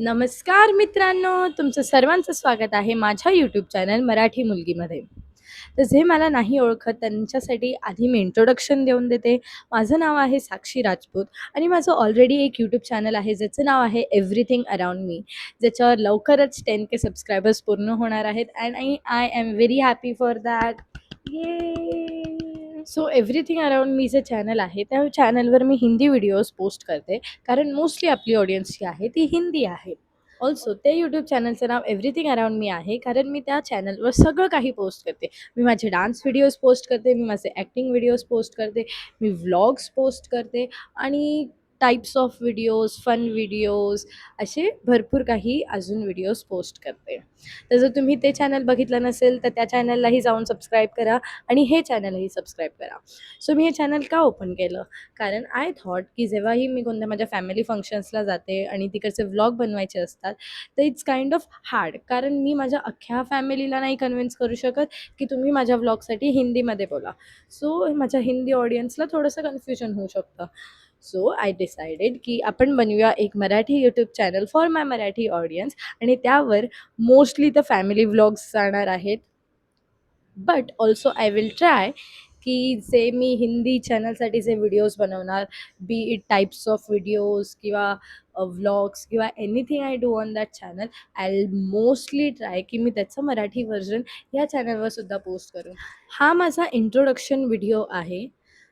नमस्कार मित्रांनो, तुमचं सर्वांचं स्वागत आहे माझ्या यूट्यूब चॅनल मराठी मुलगीमध्ये. तर जे मला नाही ओळखत त्यांच्यासाठी आधी मी इंट्रोडक्शन देऊन देते. माझं नाव आहे साक्षी राजपूत आणि माझं ऑलरेडी एक यूट्यूब चॅनल आहे ज्याचं नाव आहे एव्हरीथिंग अराउंड मी. ज्याच्यावर लवकरच 10K सबस्क्रायबर्स पूर्ण होणार आहेत and I am very happy for that. So everything around me जे चॅनल आहे त्या चॅनलवर मी हिंदी व्हिडिओज पोस्ट करते, कारण मोस्टली आपली ऑडियन्स जी आहे ती हिंदी आहे. ऑल्सो ते यूट्यूब चॅनलचं नाव एव्हरीथिंग अराउंड मी आहे, कारण मी त्या चॅनलवर सगळं काही पोस्ट करते. मी माझे डान्स व्हिडिओज पोस्ट करते, मी माझे ॲक्टिंग व्हिडिओज पोस्ट करते, मी व्लॉग्स पोस्ट करते आणि types of videos, fun videos असे भरपूर काही अजून व्हिडिओज पोस्ट करते. तर जर तुम्ही ते चॅनल बघितलं नसेल तर त्या चॅनललाही जाऊन सबस्क्राईब करा आणि हे चॅनलही सबस्क्राईब करा. सो मी हे चॅनल का ओपन केलं? कारण आय थॉट की जेव्हाही मी कोणत्या माझ्या फॅमिली फंक्शन्सला जाते आणि तिकडचे व्लॉग बनवायचे असतात, तर इट्स काइंड ऑफ हार्ड. कारण मी माझ्या अख्ख्या फॅमिलीला नाही कन्व्हिन्स करू शकत की तुम्ही माझ्या व्लॉगसाठी हिंदीमध्ये बोला. सो माझ्या हिंदी ऑडियन्सला थोडंसं कन्फ्युजन होऊ शकतं. सो आय डिसाइडेड की आपण बनवूया एक Marathi YouTube channel for my Marathi audience आणि त्यावर मोस्टली तर फॅमिली व्लॉग्स जाणार आहेत. But also I will try की जे मी हिंदी चॅनलसाठी जे व्हिडिओज बनवणार, बी इट टाइप्स ऑफ व्हिडिओज किंवा व्लॉग्स किंवा anything I do on that channel, I will mostly try की मी त्याचं मराठी व्हर्जन या चॅनलवर सुद्धा पोस्ट करू. हा माझा इंट्रोडक्शन व्हिडिओ आहे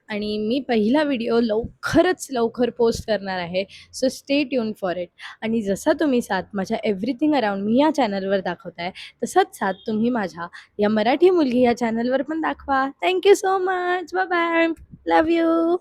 आणि मी पहिला व्हिडिओ लवकरच लवकर पोस्ट करणार आहे. So stay tune for it. आणि जसा तुम्ही साथ माझ्या एव्हरीथिंग अराउंड मी या चॅनलवर दाखवताय, तसाच साथ तुम्ही माझ्या या मराठी मुलगी या चॅनलवर पण दाखवा. Thank you so much. Bye bye. Love you.